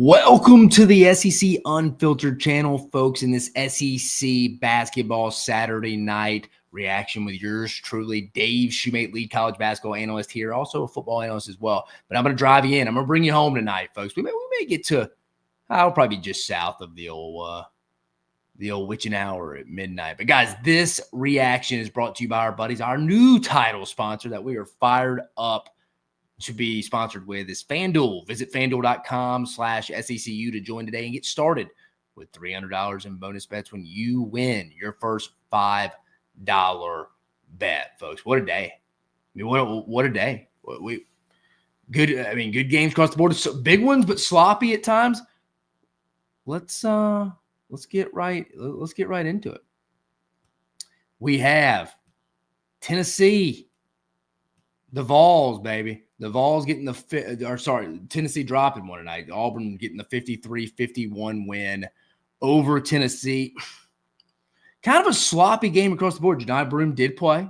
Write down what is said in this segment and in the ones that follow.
Welcome to the SEC Unfiltered channel, folks, in this SEC basketball Saturday night reaction with yours truly, Dave Shumate, lead college basketball analyst here, also a football analyst as well. But I'm going to drive you in. I'm going to bring you home tonight, folks. We may get to, I'll probably be just south of the old witching hour at midnight. But guys, this reaction is brought to you by our buddies, our new title sponsor that we are fired up to be sponsored with is FANDUEL. Visit FANDUEL.com/SECU to join today and get started with $300 in bonus bets when you win your first $5 bet, folks. What a day. I mean, what a day. Good games across the board. So big ones, but sloppy at times. Let's get right into it. We have Tennessee, the Vols, baby. The Vols getting Tennessee dropping one tonight. Auburn getting the 53-51 win over Tennessee. Kind of a sloppy game across the board. Janai Broome did play.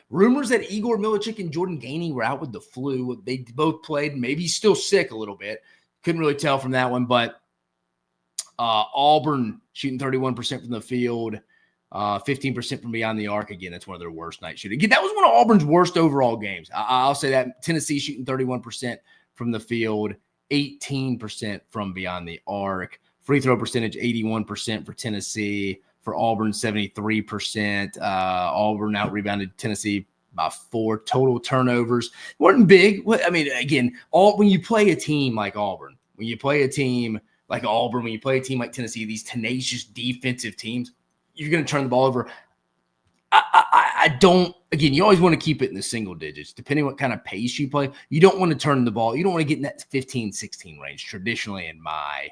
Rumors that Igor Milicic and Jordan Gainey were out with the flu. They both played. Maybe he's still sick a little bit. Couldn't really tell from that one, but Auburn shooting 31% from the field. 15% from beyond the arc. Again, that's one of their worst night shooting. Again, that was one of Auburn's worst overall games. I'll say that. Tennessee shooting 31% from the field, 18% from beyond the arc. Free throw percentage, 81% for Tennessee. For Auburn, 73%. Auburn out-rebounded Tennessee by 4 total turnovers. Wasn't big. I mean, again, when you play a team like Auburn, when you play a team like Auburn, when you play a team like Tennessee, these tenacious defensive teams, you're going to turn the ball over. I don't – again, you always want to keep it in the single digits. Depending on what kind of pace you play, you don't want to turn the ball. You don't want to get in that 15, 16 range, traditionally in my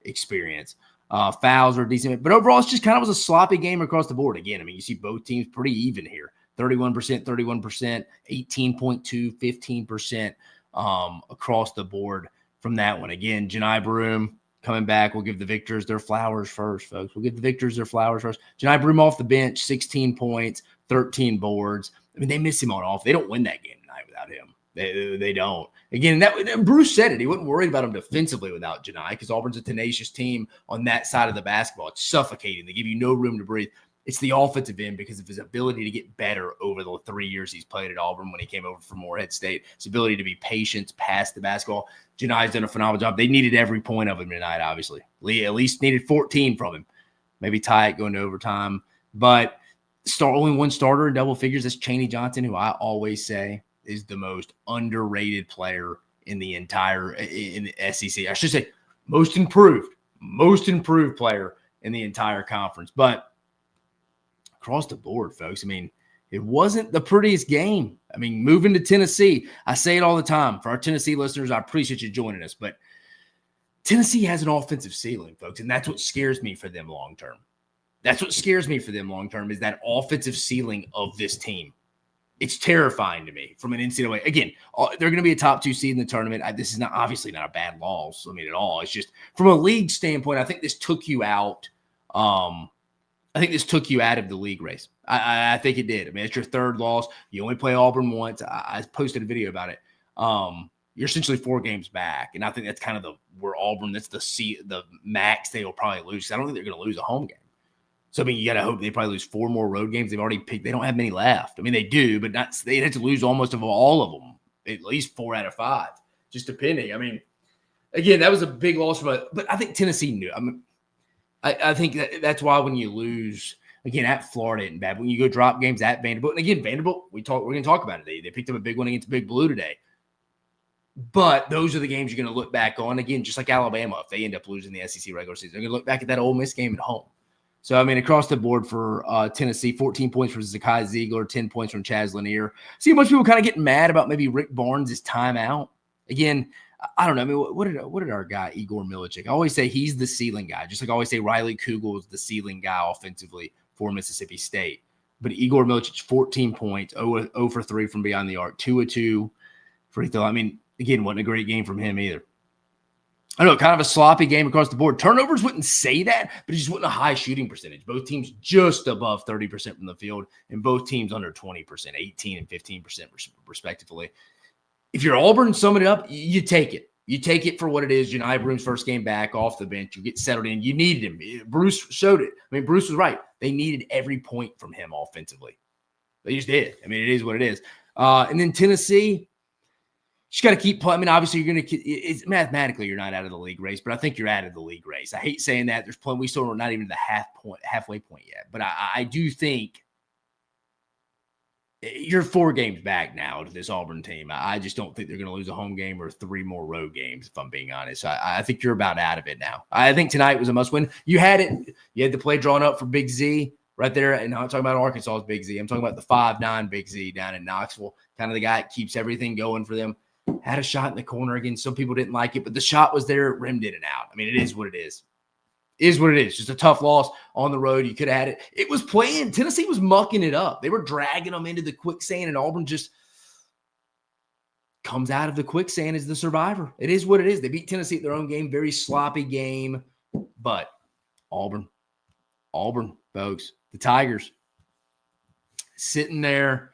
experience. Fouls are decent. But overall, it's just kind of was a sloppy game across the board. Again, I mean, you see both teams pretty even here. 31%, 18.2, 15% across the board from that one. Again, Janai Broome coming back. We'll give the victors their flowers first, folks. We'll give the victors their flowers first. Janai Broome off the bench, 16 points, 13 boards. I mean, they miss him on off. They don't win that game tonight without him. They don't. Again, Bruce said it. He wasn't worried about him defensively without Janai because Auburn's a tenacious team on that side of the basketball. It's suffocating. They give you no room to breathe. It's the offensive end because of his ability to get better over the 3 years he's played at Auburn when he came over from Morehead State. His ability to be patient, pass the basketball. Janai's done a phenomenal job. They needed every point of him tonight, obviously. Lee at least needed 14 from him. Maybe tie it going to overtime. But only one starter in double figures. That's Chaney Johnson, who I always say is the most underrated player in the SEC. I should say most improved player in the entire conference. But across the board, folks, I mean, it wasn't the prettiest game. I mean, moving to Tennessee, I say it all the time. For our Tennessee listeners, I appreciate you joining us. But Tennessee has an offensive ceiling, folks, and that's what scares me for them long-term. That's what scares me for them long-term is that offensive ceiling of this team. It's terrifying to me from an NCAA. Again, they're going to be a top 2 seed in the tournament. This is obviously not a bad loss. I mean, at all. It's just from a league standpoint, I think this took you out. I think this took you out of the league race. I think it did. I mean, it's your third loss. You only play Auburn once. I posted a video about it. You're essentially 4 games back, and I think that's kind of where Auburn. That's the max they will probably lose. I don't think they're going to lose a home game. So I mean, you got to hope they probably lose 4 more road games. They've already picked. They don't have many left. I mean, they do, but they have to lose almost of all of them. At least 4 out of 5, just depending. I mean, again, that was a big loss, but I think Tennessee knew. I mean, I think that's why when you lose again at Florida isn't bad. When you go drop games at Vanderbilt, and again Vanderbilt, we're going to talk about it. They picked up a big one against Big Blue today. But those are the games you're going to look back on again, just like Alabama. If they end up losing the SEC regular season, they're going to look back at that Ole Miss game at home. So I mean, across the board for Tennessee, 14 points from Zakai Ziegler, 10 points from Chaz Lanier. See a bunch of people kind of getting mad about maybe Rick Barnes' timeout. Again, I don't know. I mean, what did our guy Igor Milicic? I always say he's the ceiling guy, just like I always say Riley Kugel is the ceiling guy offensively for Mississippi State. But Igor Milicic, 14 points, 0 for 3 from beyond the arc, 2 of 2 free throw. I mean, again, wasn't a great game from him either. I know, kind of a sloppy game across the board. Turnovers wouldn't say that, but it just wasn't a high shooting percentage. Both teams just above 30% from the field, and both teams under 20%, 18 and 15% respectively. If you're Auburn, sum it up, you take it. You take it for what it is. Janai Broom's first game back off the bench. You get settled in. You needed him. Bruce showed it. I mean, Bruce was right. They needed every point from him offensively. They just did. I mean, it is what it is. And then Tennessee, just got to keep playing. I mean, obviously, you're going to – mathematically, you're not out of the league race, but I think you're out of the league race. I hate saying that. There's plenty. We still are not even the halfway point yet. But I do think you're 4 games back now to this Auburn team. I just don't think they're going to lose a home game or 3 more road games, if I'm being honest. I think you're about out of it now. I think tonight was a must-win. You had it. You had the play drawn up for Big Z right there. And I'm talking about Arkansas's Big Z. I'm talking about the 5'9" Big Z down in Knoxville, kind of the guy that keeps everything going for them. Had a shot in the corner again. Some people didn't like it, but the shot was there. It rimmed in and out. I mean, it is what it is. Is what it is. Just a tough loss on the road. You could have had it. It was playing. Tennessee was mucking it up. They were dragging them into the quicksand, and Auburn just comes out of the quicksand as the survivor. It is what it is. They beat Tennessee at their own game. Very sloppy game. But Auburn, folks, the Tigers sitting there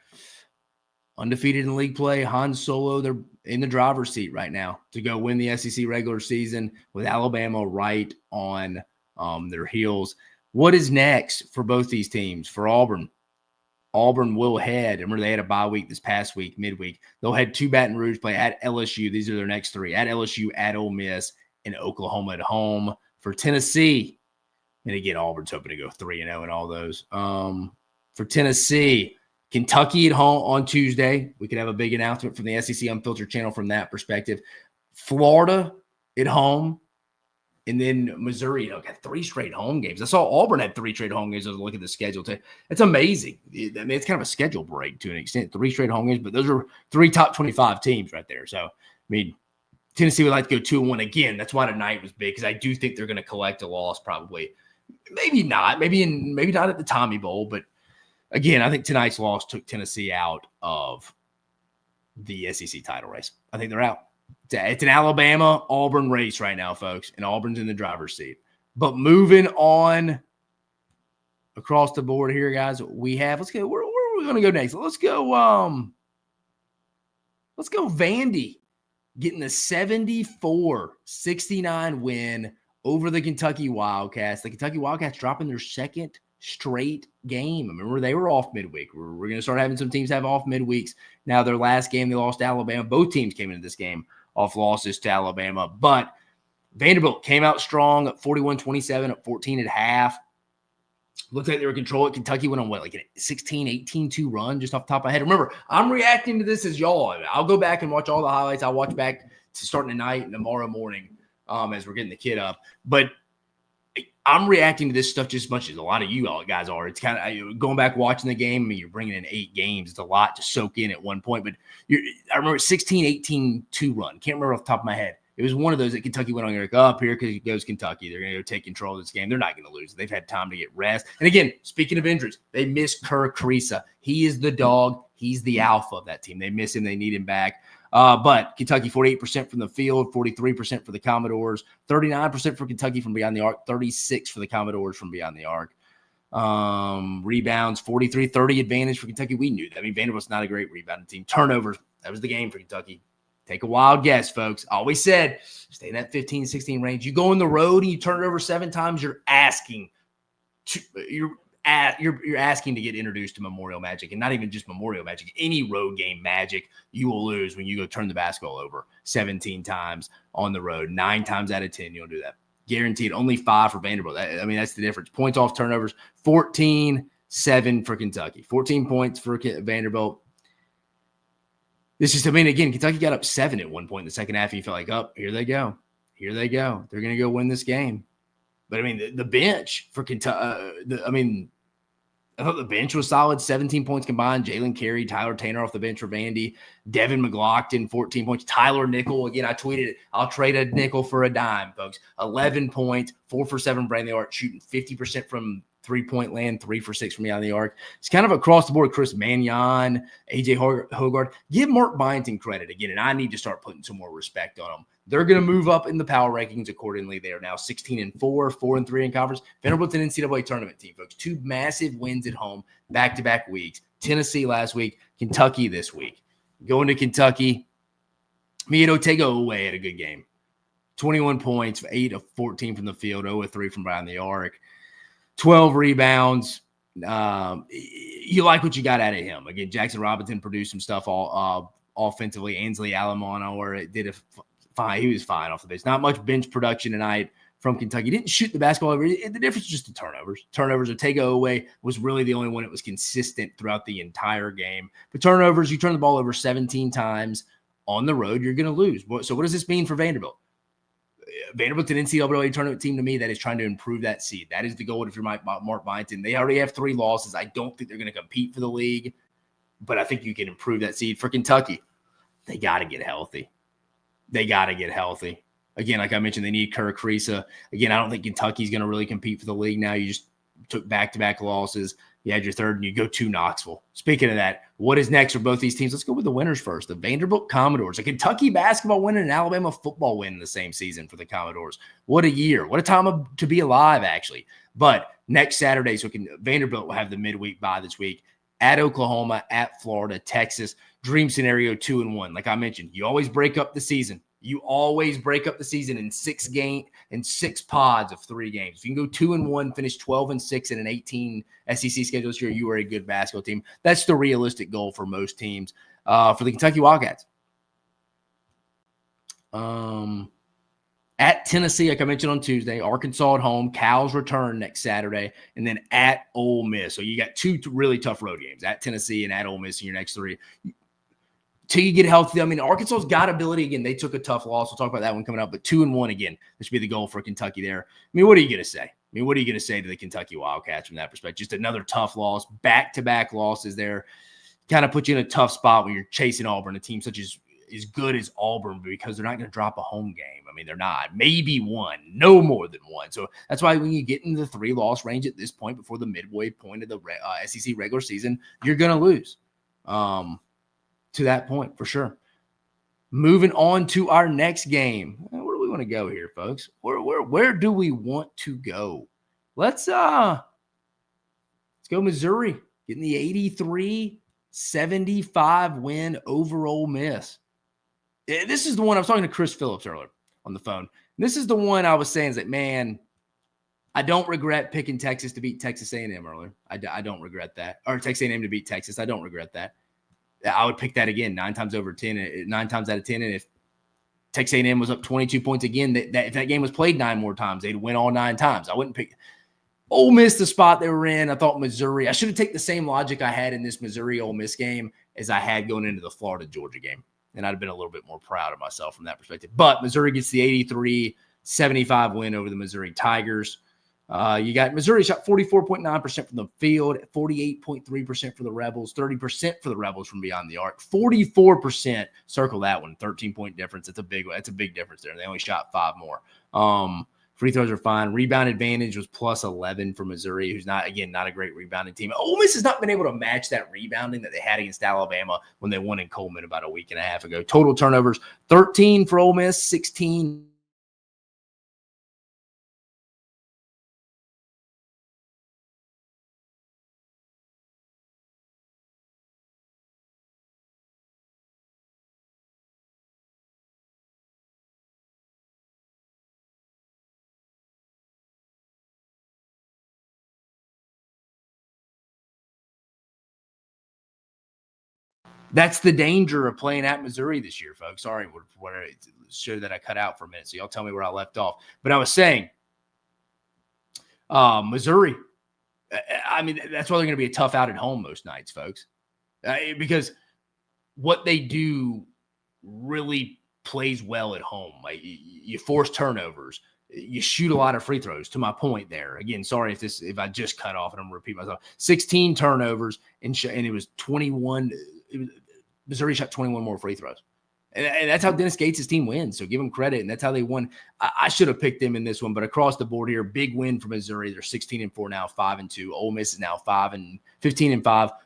undefeated in league play. Han Solo, they're in the driver's seat right now to go win the SEC regular season with Alabama right on their heels. What is next for both these teams? For Auburn will head. Remember, they had a bye week this past week, midweek. They'll head to Baton Rouge, play at LSU. These are their next 3. At LSU, at Ole Miss, and Oklahoma at home. For Tennessee, and again, Auburn's hoping to go 3-0 in all those. For Tennessee, Kentucky at home on Tuesday. We could have a big announcement from the SEC Unfiltered channel from that perspective. Florida at home. And then Missouri, got 3 straight home games. I saw Auburn had 3 straight home games. I was looking at the schedule today. It's amazing. I mean, it's kind of a schedule break to an extent. 3 straight home games, but those are 3 top 25 teams right there. So, I mean, Tennessee would like to go 2-1 again. That's why tonight was big, because I do think they're going to collect a loss probably. Maybe not. Maybe not at the Tommy Bowl, but again, I think tonight's loss took Tennessee out of the SEC title race. I think they're out. It's an Alabama-Auburn race right now, folks, and Auburn's in the driver's seat. But moving on across the board here, guys, we have – let's go – where are we going to go next? Let's go Vandy getting the 74-69 win over the Kentucky Wildcats. The Kentucky Wildcats dropping their second straight game. Remember, they were off midweek. We're going to start having some teams have off midweeks. Now, their last game, they lost to Alabama. Both teams came into this game off losses to Alabama. But Vanderbilt came out strong at 41-27 at 14 at half. Looked like they were controlling. Kentucky went on, like a 16-18-2 run just off the top of my head. Remember, I'm reacting to this as y'all. I'll go back and watch all the highlights. I'll watch back to starting tonight and tomorrow morning as we're getting the kid up. But I'm reacting to this stuff just as much as a lot of you all guys are. It's kind of going back watching the game. I mean, you're bringing in 8 games. It's a lot to soak in at one point. But I remember 16-18-2 run. Can't remember off the top of my head. It was one of those that Kentucky went on. You're like, up here because it goes Kentucky. They're going to go take control of this game. They're not going to lose. They've had time to get rest. And again, speaking of injuries, they miss Kerr Kriisa. He is the dog. He's the alpha of that team. They miss him. They need him back. But Kentucky, 48% from the field, 43% for the Commodores, 39% for Kentucky from beyond the arc, 36% for the Commodores from beyond the arc. Rebounds, 43-30 advantage for Kentucky. We knew that. I mean, Vanderbilt's not a great rebounding team. Turnovers, that was the game for Kentucky. Take a wild guess, folks. I always said, stay in that 15-16 range. You go on the road and you turn it over 7 times, you're asking to get introduced to Memorial Magic, and not even just Memorial Magic. Any road game Magic, you will lose when you go turn the basketball over 17 times on the road. 9 times out of 10, you'll do that. Guaranteed. Only 5 for Vanderbilt. I mean, that's the difference. Points off turnovers, 14-7 for Kentucky. 14 points for Vanderbilt. Again, Kentucky got up 7 at one point in the second half, and you felt like, here they go. Here they go. They're going to go win this game. But, I mean, the bench for Kentucky, I thought the bench was solid, 17 points combined. Jalen Carey, Tyler Tanner off the bench for Vandy. Devin McLaughlin, 14 points. Tyler Nickel, again, I tweeted it. I'll trade a nickel for a dime, folks. 11 points, 4 for 7 brand the arc, shooting 50% from three-point land, 3 for 6 from beyond the arc. It's kind of across the board. Chris Mannion, A.J. Hogarth. Give Mark Byington credit again, and I need to start putting some more respect on them. They're going to move up in the power rankings accordingly. They are now 16-4, 4-3 in conference. Vanderbilt's an NCAA tournament team, folks. 2 massive wins at home, back-to-back weeks. Tennessee last week, Kentucky this week. Going to Kentucky, Mia Otego away had a good game. 21 points, 8 of 14 from the field, 0 of 3 from behind the arc, 12 rebounds. You like what you got out of him. Again, Jackson Robinson produced some stuff all offensively. Ainsley Alamano, where it did fine. He was fine off the base. Not much bench production tonight from Kentucky. Didn't shoot the basketball over. The difference is just the turnovers. Turnovers, Otego was really the only one that was consistent throughout the entire game. But turnovers, you turn the ball over 17 times on the road, you're going to lose. So what does this mean for Vanderbilt? Vanderbilt's an NCAA tournament team to me that is trying to improve that seed. That is the goal if you're Mark Byington. They already have 3 losses. I don't think they're going to compete for the league, but I think you can improve that seed. For Kentucky, they got to get healthy. Again, like I mentioned, they need Kirk Kriisa. Again, I don't think Kentucky's going to really compete for the league now. You just took back-to-back losses. You had your third, and you go to Knoxville. Speaking of that, what is next for both these teams? Let's go with the winners first. The Vanderbilt Commodores, a Kentucky basketball win and an Alabama football win in the same season for the Commodores. What a year. What a time to be alive, actually. But next Saturday, Vanderbilt will have the midweek bye this week at Oklahoma, at Florida, Texas. Dream scenario 2-1. Like I mentioned, you always break up the season. In 6 pods of 3 games. If you can go 2-1, finish 12-6 in an 18 SEC schedule this year, you are a good basketball team. That's the realistic goal for most teams. For the Kentucky Wildcats, at Tennessee, like I mentioned on Tuesday, Arkansas at home, Cal's return next Saturday, and then at Ole Miss. So you got 2 really tough road games, at Tennessee and at Ole Miss in your next 3. Till you get healthy. I mean, Arkansas's got ability. Again, they took a tough loss. We'll talk about that one coming up. But 2-1 again. This should be the goal for Kentucky there. I mean, what are you going to say? What are you going to say to the Kentucky Wildcats from that perspective? Just another tough loss, back-to-back losses there. Kind of put you in a tough spot when you're chasing Auburn, a team such as good as Auburn, because they're not going to drop a home game. I mean, they're not. Maybe one, no more than one. So that's why when you get in the 3-loss range at this point before the midway point of the SEC regular season, you're going to lose. To that point, for sure. Moving on to our next game. Where do we want to go here, folks? Where do we want to go? Let's go Missouri, getting the 83-75 win over Ole Miss. This is the one I was talking to Chris Phillips earlier on the phone. This is the one I was saying is that, man, I don't regret picking Texas to beat Texas A&M earlier. I don't regret that. Or Texas A&M to beat Texas. I don't regret that. I would pick that again 9 times out of 10. And if Texas A&M was up 22 points again, if that game was played 9 more times, they'd win all 9 times. I wouldn't pick Ole Miss the spot they were in. I thought Missouri. I should have taken the same logic I had in this Missouri-Ole Miss game as I had going into the Florida-Georgia game, and I'd have been a little bit more proud of myself from that perspective. But Missouri gets the 83-75 win over the Missouri Tigers. You got Missouri shot 44.9% from the field, 48.3% for the Rebels, 30% for the Rebels from beyond the arc, 44%. Circle that one, 13-point difference. That's a big one. That's a big difference there. They only shot 5 more. Free throws are fine. Rebound advantage was plus 11 for Missouri, who's not a great rebounding team. Ole Miss has not been able to match that rebounding that they had against Alabama when they won in Coleman about a week and a half ago. Total turnovers, 13 for Ole Miss, 16 That's the danger of playing at Missouri this year, folks. Sorry, what show that I cut out for a minute, so y'all tell me where I left off. But I was saying, Missouri, I mean, that's why they're going to be a tough out at home most nights, folks, because what they do really plays well at home. Like you force turnovers. You shoot a lot of free throws, to my point there. Again, sorry if I just cut off and I'm going to repeat myself. 16 turnovers, and it was 21. Missouri shot 21 more free throws. And that's how Dennis Gates' team wins. So give them credit, and that's how they won. I should have picked them in this one, but across the board here, big win for Missouri. They're 16-4 now, 5-2. Ole Miss is now 15-5,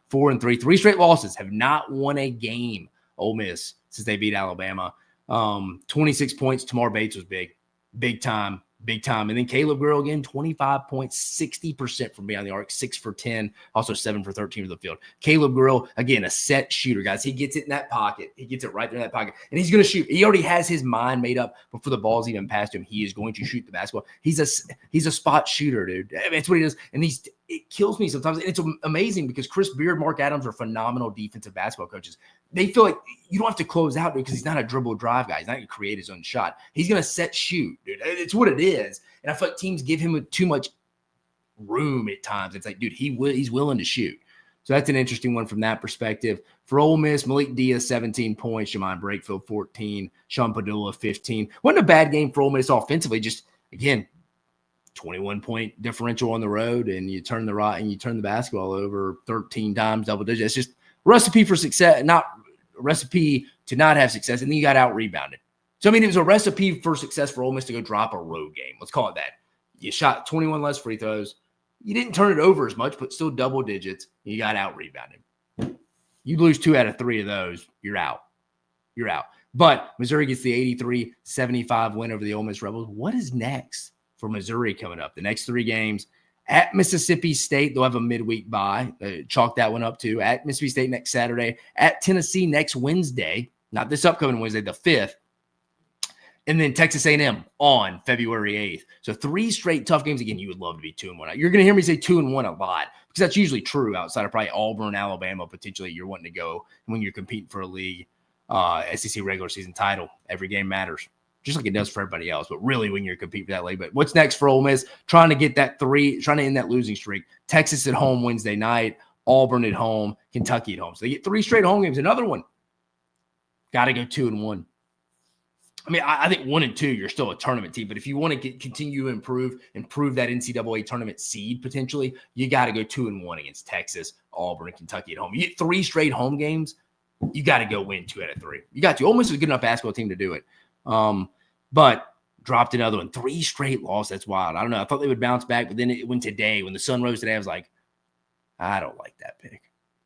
4-3. 3 straight losses, have not won a game, Ole Miss, since they beat Alabama. 26 points. Tamar Bates was big time. big time. And then Caleb Grill again, 25 points, 60% from beyond the arc, 6 for 10, also 7 for 13 from the field. Caleb Grill, again, a set shooter, guys. He gets it in that pocket. He gets it right there in that pocket, and he's going to shoot. He already has his mind made up before the ball's even passed him. He is going to shoot the basketball. He's a spot shooter, dude. I mean, that's what he does. And it kills me sometimes. And it's amazing because Chris Beard, Mark Adams are phenomenal defensive basketball coaches. They feel like you don't have to close out, dude, because he's not a dribble drive guy. He's not going to create his own shot. He's going to set shoot, dude. It's what it is. And I feel like teams give him too much room at times. It's like, dude, he's willing to shoot. So that's an interesting one from that perspective. For Ole Miss, Malik Diaz, 17 points. Shimon Brakefield, 14. Sean Padula, 15. Wasn't a bad game for Ole Miss offensively. Just, again, 21-point differential on the road, and you turn the basketball over 13 times, double digits. It's just a recipe for success, not a recipe to not have success, and then you got out-rebounded. So, I mean, it was a recipe for success for Ole Miss to go drop a road game. Let's call it that. You shot 21 less free throws. You didn't turn it over as much, but still double digits. You got out-rebounded. You lose 2 out of 3 of those, you're out. You're out. But Missouri gets the 83-75 win over the Ole Miss Rebels. What is next for Missouri coming up? The next 3 games at Mississippi State. They'll have a midweek bye. Chalk that one up too. At Mississippi State next Saturday. At Tennessee next Wednesday. Not this upcoming Wednesday, the 5th. And then Texas A&M on February 8th. So 3 straight tough games. Again, you would love to be 2-1. You're going to hear me say 2-1 a lot because that's usually true outside of probably Auburn, Alabama, potentially you're wanting to go when you're competing for a league, SEC regular season title. Every game matters, just like it does for everybody else. But really when you're competing for that league. But what's next for Ole Miss? Trying to end that losing streak. Texas at home Wednesday night, Auburn at home, Kentucky at home. So they get 3 straight home games. Another one. Got to go 2-1. I mean, I think 1 and 2, you're still a tournament team. But if you want to continue to improve that NCAA tournament seed potentially, you got to go 2-1 against Texas, Auburn, and Kentucky at home. You get 3 straight home games, you got to go win 2 out of 3. You got to. Ole Miss is a good enough basketball team to do it. But dropped another one. 3 straight losses. That's wild. I don't know. I thought they would bounce back, but then it went today. When the sun rose today, I was like, I don't like that pick.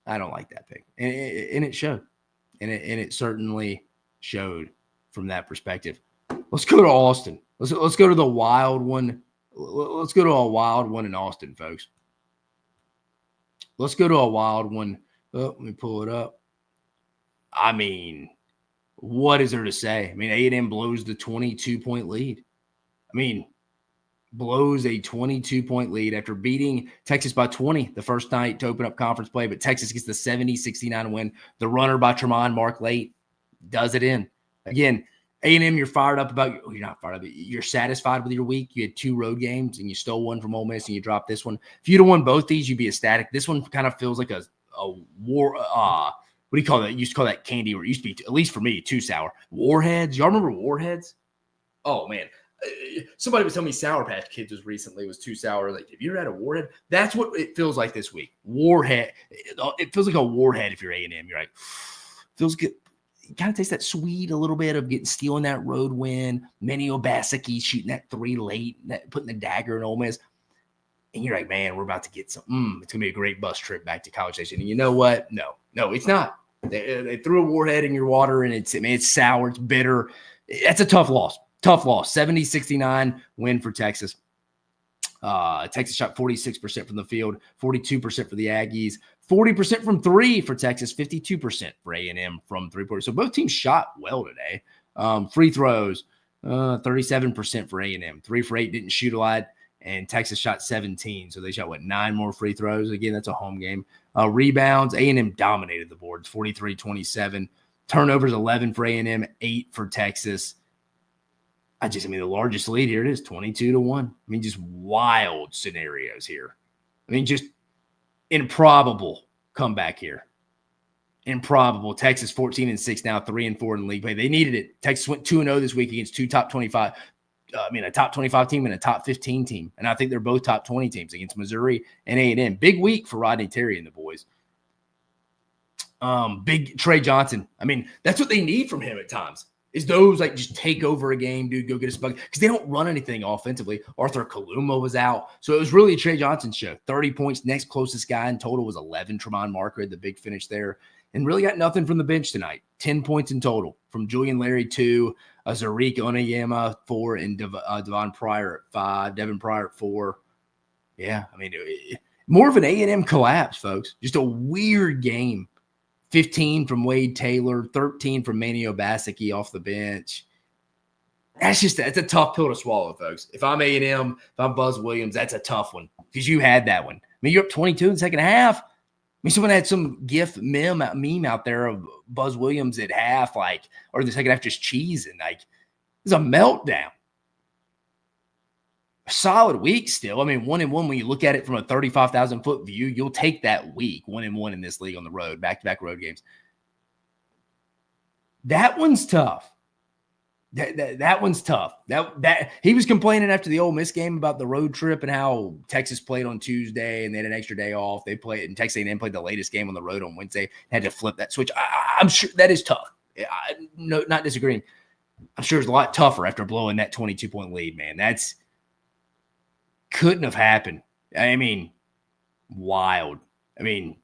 I don't like that pick. And it showed. And it certainly showed. From that perspective, let's go to Austin. Let's go to the wild one. Let's go to a wild one in Austin, folks. Let's go to a wild one. Oh, let me pull it up. I mean, what is there to say? I mean, A&M blows the 22-point lead. I mean, blows a 22-point lead after beating Texas by 20 the first night to open up conference play, but Texas gets the 70-69 win. The runner by Tremont Mark late does it in. Again, A&M, you're fired up about – you're not fired up. You're satisfied with your week. You had 2 road games, and you stole one from Ole Miss, and you dropped this one. If you'd have won both these, you'd be ecstatic. This one kind of feels like a war what do you call that? You used to call that candy, or it used to be, at least for me, too sour. Warheads. Y'all remember Warheads? Oh, man. Somebody was telling me Sour Patch Kids was too sour. Like, have you ever had a Warhead? That's what it feels like this week. Warhead. It feels like a Warhead if you're A&M. You're like, feels good. You kind of taste that sweet a little bit of stealing that road win. Manny Obaseki shooting that 3 late, putting the dagger in Ole Miss. And you're like, man, we're about to get some. It's going to be a great bus trip back to College Station. And you know what? No, it's not. They threw a Warhead in your water, and it's sour. It's bitter. That's a tough loss. 70-69 win for Texas. Texas shot 46% from the field, 42% for the Aggies, 40% from 3 for Texas, 52% for A&M from 3-pointers. So both teams shot well today. Free throws, 37% for A&M. 3 for 8, didn't shoot a lot, and Texas shot 17. So they shot, 9 more free throws? Again, that's a home game. Rebounds, A&M dominated the boards, 43-27. Turnovers, 11 for A&M, 8 for Texas. The largest lead here, it is 22-1. Just wild scenarios here. Just improbable comeback here. Improbable. Texas 14-6 now, 3-4 in league play. They needed it. Texas went 2-0 this week against 2 top 25. A top 25 team and a top 15 team. And I think they're both top 20 teams against Missouri and A&M. Big week for Rodney Terry and the boys. Big Trey Johnson. That's what they need from him at times. Is those like just take over a game, dude, go get us a bucket? Because they don't run anything offensively. Arthur Kaluma was out. So it was really a Trey Johnson show. 30 points. Next closest guy in total was 11. Tremont Marker had the big finish there. And really got nothing from the bench tonight. 10 points in total. From Julian Larry, 2. Zarik Onayama, 4. And Devon Pryor at 5. Devin Pryor at 4. Yeah, I mean, more of an A&M collapse, folks. Just a weird game. 15 from Wade Taylor, 13 from Manio Basicki off the bench. That's a tough pill to swallow, folks. If I'm A&M, if I'm Buzz Williams, that's a tough one because you had that one. I mean, you're up 22 in the second half. I mean, someone had some GIF meme out there of Buzz Williams at half, like, or the second half just cheesing. Like, it's a meltdown. A solid week still. I mean, 1-1 when you look at it from a 35,000-foot view, you'll take that week, 1-1 in this league on the road, back-to-back road games. That one's tough. That one's tough. That he was complaining after the Ole Miss game about the road trip and how Texas played on Tuesday and they had an extra day off. They played, and Texas A&M played the latest game on the road on Wednesday. Had to flip that switch. I'm sure that is tough. No, not disagreeing. I'm sure it's a lot tougher after blowing that 22-point lead, man. That's couldn't have happened. I mean, wild. I mean,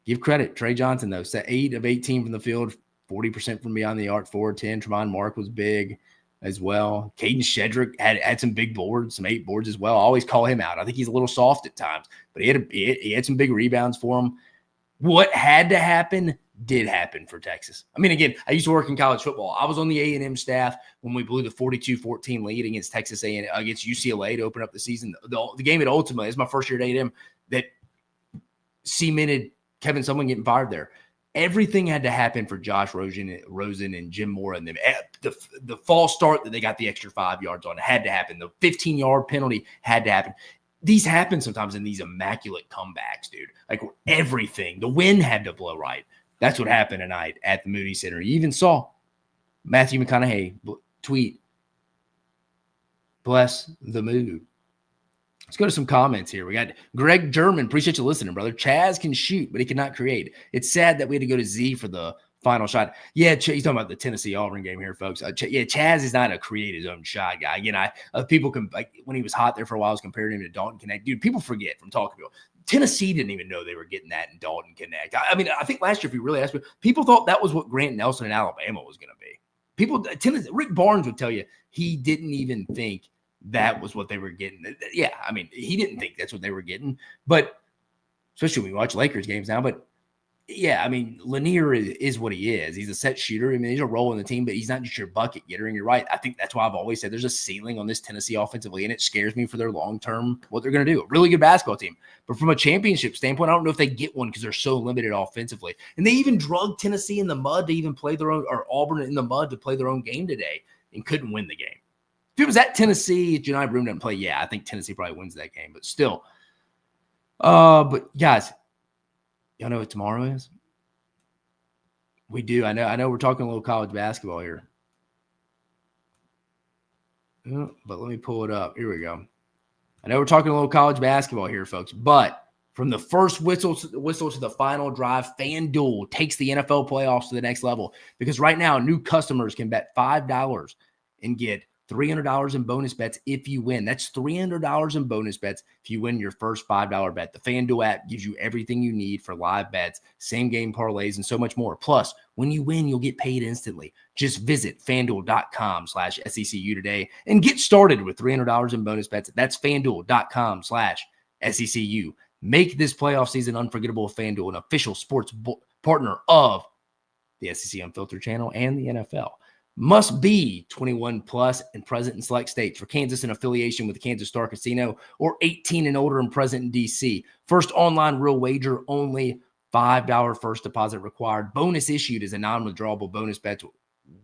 give credit. Trey Johnson, though, set 8 of 18 from the field, 40% from beyond the arc, 4-10. Tremont Mark was big as well. Caden Shedrick had some big boards, some 8 boards as well. I always call him out. I think he's a little soft at times, but he had some big rebounds for him. What had to happen did happen for Texas. I mean, again, I used to work in college football. I was on the A&M staff when we blew the 42-14 lead against Texas A&M, against UCLA to open up the season. The game at ultimately, it's my first year at A&M, that cemented Kevin Sumlin getting fired there. Everything had to happen for Josh Rosen and Jim Moore and them. The false start that they got the extra 5 yards on, it had to happen. The 15-yard penalty had to happen. These happen sometimes in these immaculate comebacks, dude. Like everything. The wind had to blow right. That's what happened tonight at the Moody Center. You even saw Matthew McConaughey tweet, "Bless the mood." Let's go to some comments here. We got Greg German. Appreciate you listening, brother. Chaz can shoot, but he cannot create. It's sad that we had to go to Z for the final shot. Yeah, he's talking about the Tennessee-Auburn game here, folks. Chaz is not a create his own shot guy. Again, people can, like, when he was hot there for a while, I was comparing him to Dalton Connect. Dude, people forget from talking to him. Tennessee didn't even know they were getting that in Dalton Connect. I mean, I think last year, if you really asked me, people thought that was what Grant Nelson in Alabama was going to be. Rick Barnes would tell you he didn't even think that was what they were getting. Yeah, I mean, he didn't think that's what they were getting. But especially when we watch Lakers games now. But yeah, I mean, Lanier is what he is. He's a set shooter. I mean, he's a role in the team, but he's not just your bucket getter. And you're right. I think that's why I've always said there's a ceiling on this Tennessee offensively, and it scares me for their long-term, what they're going to do. A really good basketball team. But from a championship standpoint, I don't know if they get one because they're so limited offensively. And they even drugged Tennessee in the mud to even play their own, or Auburn in the mud to play their own game today and couldn't win the game. If it was at Tennessee, Janai Broome didn't play, yeah, I think Tennessee probably wins that game. But still. But guys, y'all know what tomorrow is? We do. I know we're talking a little college basketball here. But let me pull it up. Here we go. I know we're talking a little college basketball here, folks. But from the first whistle to the final drive, FanDuel takes the NFL playoffs to the next level. Because right now, new customers can bet $5 and get $300 in bonus bets if you win. That's $300 in bonus bets if you win your first $5 bet. The FanDuel app gives you everything you need for live bets, same game parlays, and so much more. Plus, when you win, you'll get paid instantly. Just visit FanDuel.com/SECU today and get started with $300 in bonus bets. That's FanDuel.com/SECU. Make this playoff season unforgettable with FanDuel, an official sports partner of the SEC Unfiltered channel and the NFL. Must be 21 plus and present in select states. For Kansas, in affiliation with the Kansas Star Casino, or 18 and older and present in D.C. First online real wager only. $5 first deposit required. Bonus issued is a non-withdrawable bonus bet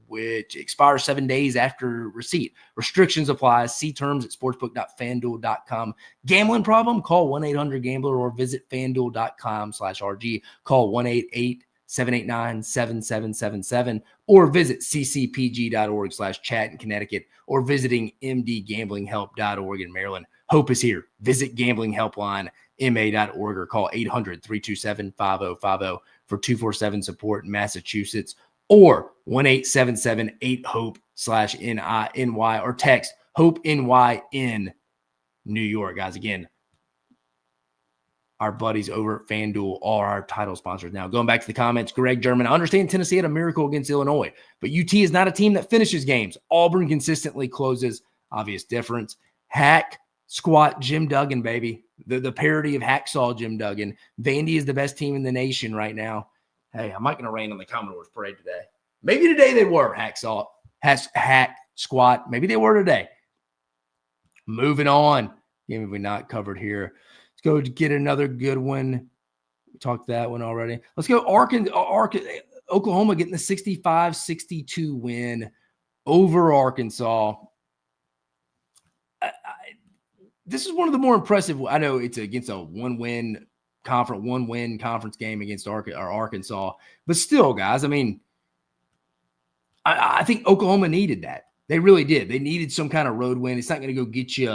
which expires 7 days after receipt. Restrictions apply. See terms at sportsbook.fanduel.com. Gambling problem? Call 1-800-GAMBLER or visit fanduel.com/RG. Call 1-888-789-7777 or visit ccpg.org/chat in Connecticut or visiting mdgamblinghelp.org in Maryland. Hope is here. Visit gamblinghelplinema.org or call 800-327-5050 for 247 support in Massachusetts. or 1-877-8-HOPE/NY or text HOPE-NY in New York. Guys, again, our buddies over at FanDuel are our title sponsors. Now, going back to the comments, Greg German, I understand Tennessee had a miracle against Illinois, but UT is not a team that finishes games. Auburn consistently closes. Obvious difference. Hack, squat, Jim Duggan, baby. The parody of Hacksaw Jim Duggan. Vandy is the best team in the nation right now. Hey, I'm not going to rain on the Commodores parade today. Maybe today they were Hacksaw, Hack, squat. Maybe they were today. Moving on. Game have we not covered here. Let's go to get another good one. We talked that one already. Let's go Oklahoma getting the 65-62 win over Arkansas. This is one of the more impressive. I know it's against a one-win conference game against Arkansas, but still, guys, I mean, I think Oklahoma needed that. They really did. They needed some kind of road win. It's not going to go get you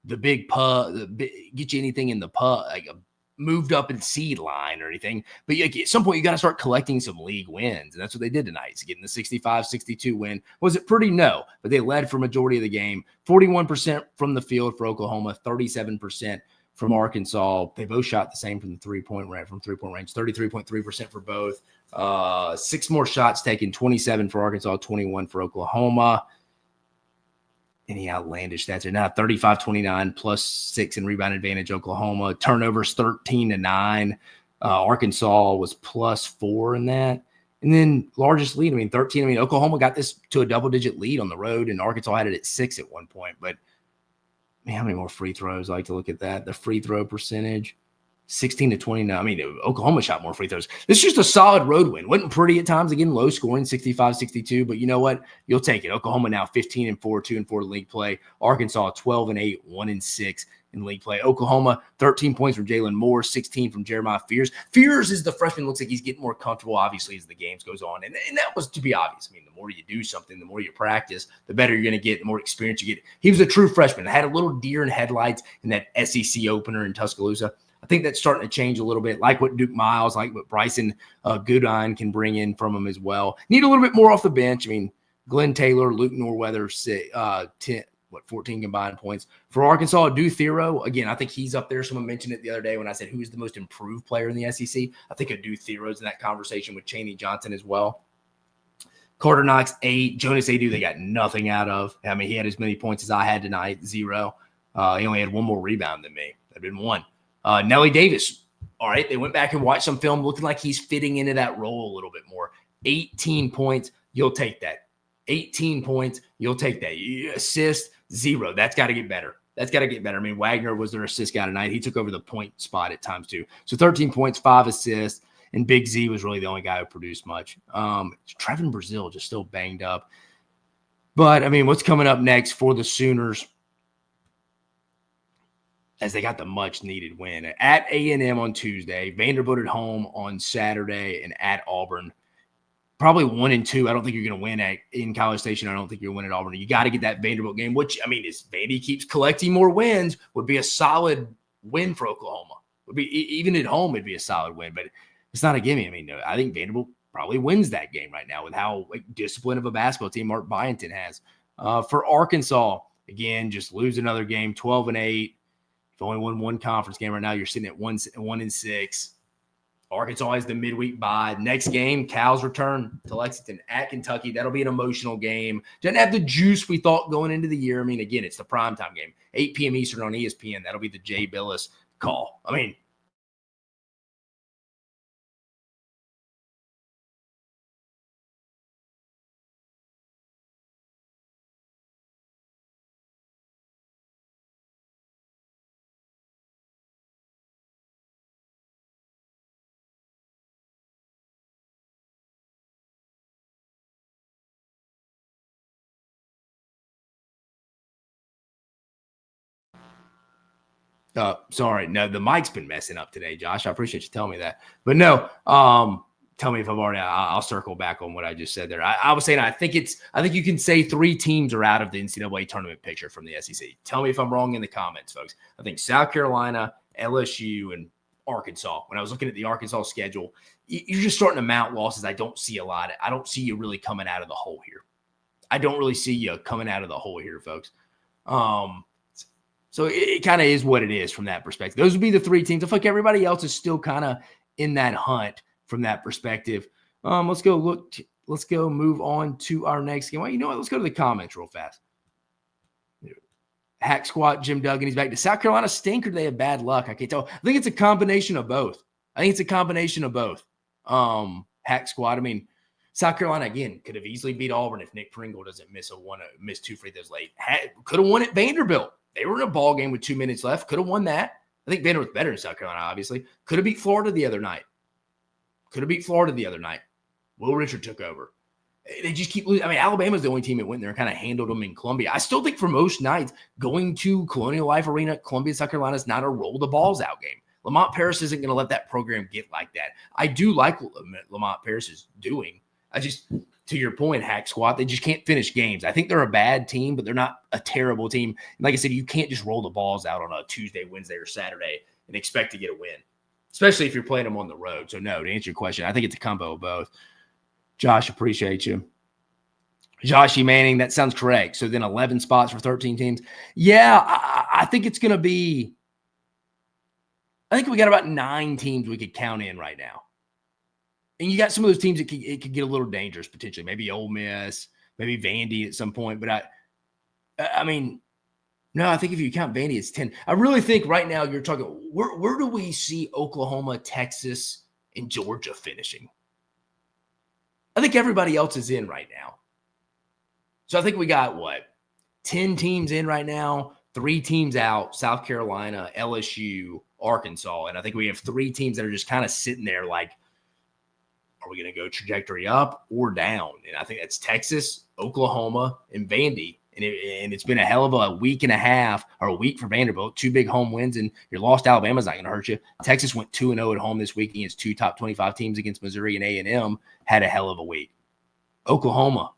the big get you anything in the like a moved up in seed line or anything. But at some point, you got to start collecting some league wins, and that's what they did tonight. It's getting the 65-62 win. Was it pretty? No, but they led for majority of the game. 41% from the field for Oklahoma, 37% from Arkansas. They both shot the same from the three-point range, 33.3% for both. 6 more shots taken, 27 for Arkansas, 21 for Oklahoma. Any outlandish stats are now 35-29 plus 6 in rebound advantage. Oklahoma turnovers 13-9. Arkansas was plus 4 in that. And then largest lead, 13. Oklahoma got this to a double-digit lead on the road, and Arkansas had it at 6 at one point. But man, how many more free throws? I like to look at that. The free throw percentage, 16-29. Oklahoma shot more free throws. This is just a solid road win. Wasn't pretty at times. Again, low scoring, 65-62. But you know what? You'll take it. Oklahoma now 15-4, 2-4 in league play. Arkansas 12-8, 1-6 in league play. Oklahoma 13 points from Jalen Moore, 16 from Jeremiah Fears. Fears is the freshman. Looks like he's getting more comfortable, obviously, as the games goes on. And that was to be obvious. The more you do something, the more you practice, the better you're going to get, the more experience you get. He was a true freshman. Had a little deer in headlights in that SEC opener in Tuscaloosa. I think that's starting to change a little bit, like what Duke Miles, like what Bryson Goodine can bring in from him as well. Need a little bit more off the bench. Glenn Taylor, Luke Norweather, 14 combined points. For Arkansas, Due Thero, again, I think he's up there. Someone mentioned it the other day when I said who's the most improved player in the SEC. I think Due Thero's in that conversation with Chaney Johnson as well. Carter Knox, 8. Jonas Adu, they got nothing out of. He had as many points as I had tonight, 0. He only had 1 more rebound than me. That'd been 1. Nelly Davis, all right, they went back and watched some film, looking like he's fitting into that role a little bit more. 18 points, you'll take that. 18 points, you'll take that. Assist, 0. That's got to get better. Wagner was their assist guy tonight. He took over the point spot at times too. So 13 points, 5 assists, and Big Z was really the only guy who produced much. Trevin Brazil just still banged up. But, what's coming up next for the Sooners? As they got the much-needed win. At A&M on Tuesday, Vanderbilt at home on Saturday, and at Auburn. Probably 1-2. I don't think you're going to win in College Station. I don't think you'll win at Auburn. You got to get that Vanderbilt game, which, if Vandy keeps collecting more wins, would be a solid win for Oklahoma. Would be even at home, it'd be a solid win, but it's not a gimme. I think Vanderbilt probably wins that game right now with how disciplined of a basketball team Mark Byington has. For Arkansas, again, just lose another game, 12-8. You've only won 1 conference game right now. You're sitting at 1-6. Arkansas has the midweek bye. Next game, Cal's return to Lexington at Kentucky. That'll be an emotional game. Doesn't have the juice we thought going into the year. Again, it's the primetime game, 8 p.m. Eastern on ESPN. That'll be the Jay Billis call. Sorry. No, the mic's been messing up today, Josh. I appreciate you telling me that. But no, tell me if I've already, I'll circle back on what I just said there. I was saying, I think you can say 3 teams are out of the NCAA tournament picture from the SEC. Tell me if I'm wrong in the comments, folks. I think South Carolina, LSU, and Arkansas. When I was looking at the Arkansas schedule, you're just starting to mount losses. I don't see a lot. I don't see you really coming out of the hole here. I don't really see you coming out of the hole here, folks. So it kind of is what it is from that perspective. Those would be the three teams. I feel like everybody else is still kind of in that hunt from that perspective. Let's go move on to our next game. Well, you know what? Let's go to the comments real fast. Hack Squat, Jim Duggan, he's back. Does South Carolina stink or do they have bad luck? I can't tell. I think it's a combination of both. Hack Squat. I mean, South Carolina, again, could have easily beat Auburn if Nick Pringle doesn't miss 2 free throws late. Could have won at Vanderbilt. They were in a ball game with 2 minutes left. Could have won that. I think Vanderbilt's better than South Carolina, obviously. Could have beat Florida the other night. Will Richard took over. They just keep losing. I mean, Alabama's the only team that went there and kind of handled them in Columbia. I still think for most nights, going to Colonial Life Arena, Columbia, South Carolina is not a roll the balls out game. Lamont Paris isn't going to let that program get like that. I do like what Lamont Paris is doing. To your point, Hack Squat, they just can't finish games. I think they're a bad team, but they're not a terrible team. And like I said, you can't just roll the balls out on a Tuesday, Wednesday, or Saturday and expect to get a win, especially if you're playing them on the road. So, no, to answer your question, I think it's a combo of both. Josh, appreciate you. Joshy Manning, that sounds correct. So then 11 spots for 13 teams. Yeah, I think it's going to be – I think we got about 9 teams we could count in right now. And you got some of those teams that it could get a little dangerous potentially. Maybe Ole Miss, maybe Vandy at some point. But I mean, no, I think if you count Vandy, it's 10. I really think right now you're talking where do we see Oklahoma, Texas, and Georgia finishing? I think everybody else is in right now. So I think we got 10 teams in right now, 3 teams out, South Carolina, LSU, Arkansas. And I think we have 3 teams that are just kind of sitting there like, are we going to go trajectory up or down? And I think that's Texas, Oklahoma, and Vandy. And it's been a hell of a week and a half or a week for Vanderbilt. 2 big home wins, and your lost Alabama's not going to hurt you. Texas went 2-0 at home this week against 2 top 25 teams against Missouri and A&M. Had a hell of a week. Oklahoma,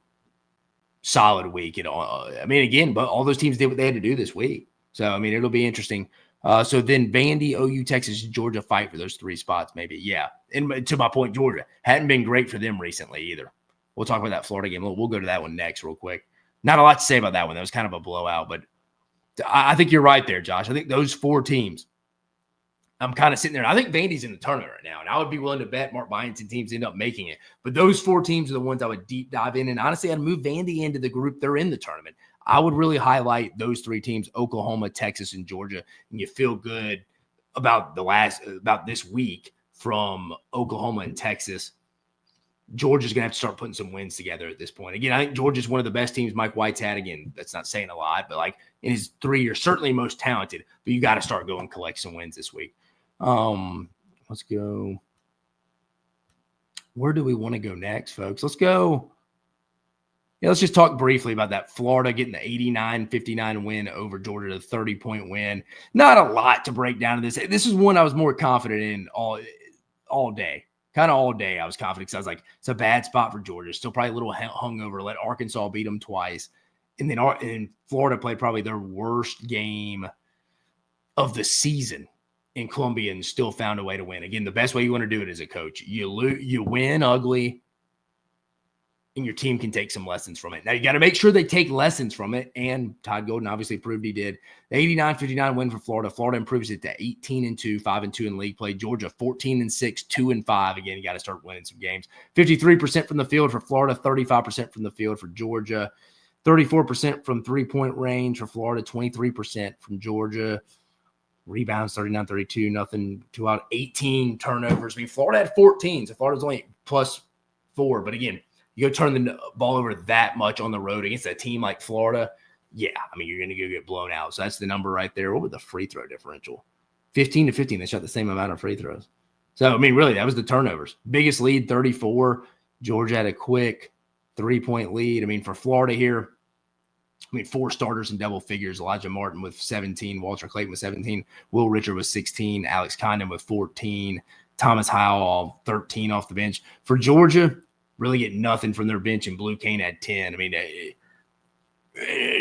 solid week. But all those teams did what they had to do this week. So, I mean, it'll be interesting. So then Vandy, OU, Texas, Georgia fight for those 3 spots maybe. Yeah. And to my point, Georgia hadn't been great for them recently either. We'll talk about that Florida game. We'll go to that one next real quick. Not a lot to say about that one. That was kind of a blowout, but I think you're right there, Josh. I think those 4 teams, I'm kind of sitting there. I think Vandy's in the tournament right now, and I would be willing to bet Mark Byington teams end up making it. But those 4 teams are the ones I would deep dive in. And honestly, I'd move Vandy into the group. They're in the tournament. I would really highlight those 3 teams, Oklahoma, Texas, and Georgia, and you feel good about this week from Oklahoma and Texas. Georgia's going to have to start putting some wins together at this point. Again, I think Georgia's one of the best teams Mike White's had. Again, that's not saying a lot, but like in his 3 years, certainly most talented, but you got to start going collect some wins this week. Let's go. Where do we want to go next, folks? Let's go. Yeah, let's just talk briefly about that Florida getting the 89-59 win over Georgia, the 30-point win. Not a lot to break down to this. This is one I was more confident in all day. Kind of all day I was confident because I was like, it's a bad spot for Georgia. Still probably a little hungover. Let Arkansas beat them twice. And then Florida played probably their worst game of the season in Columbia and still found a way to win. Again, the best way you want to do it as a coach. You win ugly, and your team can take some lessons from it. Now, you got to make sure they take lessons from it, and Todd Golden obviously proved he did. The 89-59 win for Florida. Florida improves it to 18-2, 5-2 in league play. Georgia, 14-6, 2-5. Again, you got to start winning some games. 53% from the field for Florida, 35% from the field for Georgia, 34% from three-point range for Florida, 23% from Georgia. Rebounds, 39-32, nothing too out. 18 turnovers. I mean, Florida had 14, so Florida's only plus 4. But again, you go turn the ball over that much on the road against a team like Florida, yeah, I mean, you're going to go get blown out. So that's the number right there. What was the free throw differential? 15-15. They shot the same amount of free throws. So, I mean, really, that was the turnovers. Biggest lead, 34. Georgia had a quick 3-point lead. I mean, for Florida here, 4 starters in double figures. Elijah Martin with 17. Walter Clayton with 17. Will Richard with 16. Alex Condon with 14. Thomas Howell, 13 off the bench. For Georgia, really get nothing from their bench, and Blue Cane had 10. I mean,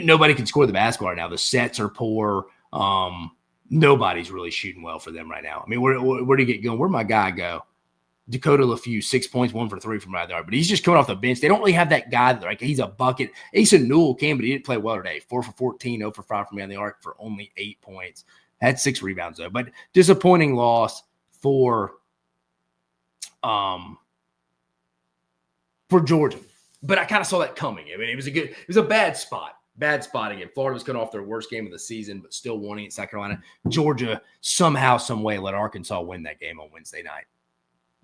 nobody can score the basketball right now. The sets are poor. Nobody's really shooting well for them right now. I mean, where do you get going? Where'd my guy go? Dakota LaFew, 6 points, 1 for 3 from right there. But he's just coming off the bench. They don't really have that guy that, like, he's a bucket. Asa Newell can, but he didn't play well today. 4 for 14, 0 for 5 from behind the arc for only 8 points. Had 6 rebounds, though. But disappointing loss for Georgia. But I kind of saw that coming. I mean, it was a bad spot. Bad spot again. Florida was coming off their worst game of the season, but still winning at South Carolina. Georgia somehow, some way let Arkansas win that game on Wednesday night.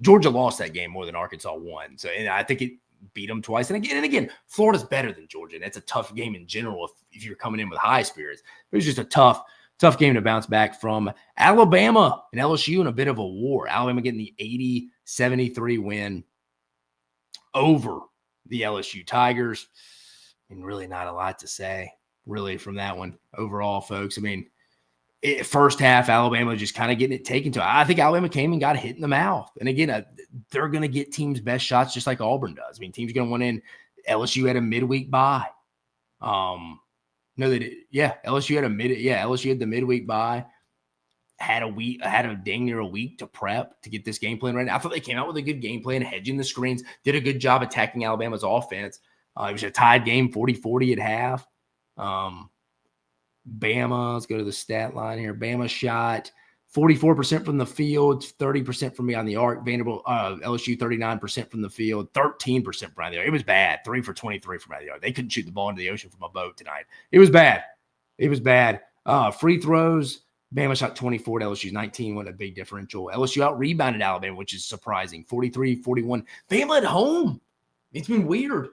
Georgia lost that game more than Arkansas won. So, and I think it beat them twice. And again, Florida's better than Georgia. And it's a tough game in general if you're coming in with high spirits. It was just a tough game to bounce back from. Alabama and LSU in a bit of a war. Alabama getting the 80-73 win over the LSU Tigers. And really not a lot to say, really, from that one overall, folks. I mean, first half, Alabama just kind of getting it taken to. I think Alabama came and got hit in the mouth. And again, they're going to get teams' best shots just like Auburn does. I mean, teams are going to want in. LSU had a midweek bye. No, they did. Yeah, LSU had the midweek bye. Had a dang near a week to prep to get this game plan right. I thought they came out with a good game plan, hedging the screens, did a good job attacking Alabama's offense. It was a tied game, 40-40 at half. Bama, let's go to the stat line here. Bama shot 44% from the field, 30% from beyond the arc. Vanderbilt, LSU 39% from the field, 13% behind the arc. It was bad. 3 for 23 from behind the arc. They couldn't shoot the ball into the ocean from a boat tonight. It was bad. Free throws. Bama shot 24 to LSU's 19. What a big differential. LSU out-rebounded Alabama, which is surprising. 43-41. Bama at home. It's been weird.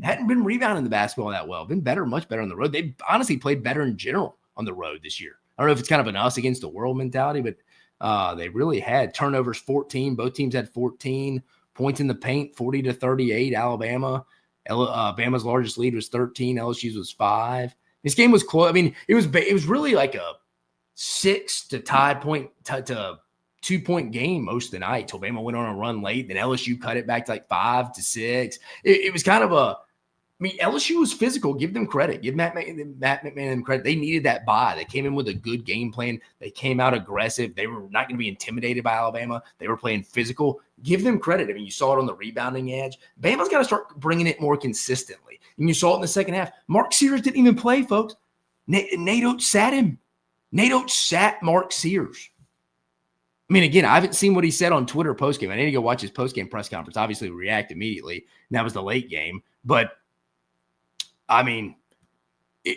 Hadn't been rebounding the basketball that well. Been better, much better on the road. They honestly played better in general on the road this year. I don't know if it's kind of an us against the world mentality, but they really had turnovers 14. Both teams had 14 points in the paint, 40-38. Alabama. Bama's largest lead was 13. LSU's was 5. This game was close. I mean, it was really like a 6 to tie point to 2-point game most of the night till Bama went on a run late. Then LSU cut it back to like 5-6. It was kind of LSU was physical. Give them credit. Give Matt McMahon credit. They needed that bye. They came in with a good game plan. They came out aggressive. They were not going to be intimidated by Alabama. They were playing physical. Give them credit. I mean, you saw it on the rebounding edge. Bama's got to start bringing it more consistently. And you saw it in the second half. Mark Sears didn't even play, folks. Nate Oates sat him. Nate Oates sat Mark Sears. I mean, again, I haven't seen what he said on Twitter postgame. I need to go watch his postgame press conference. Obviously, react immediately. And that was the late game. But, I mean,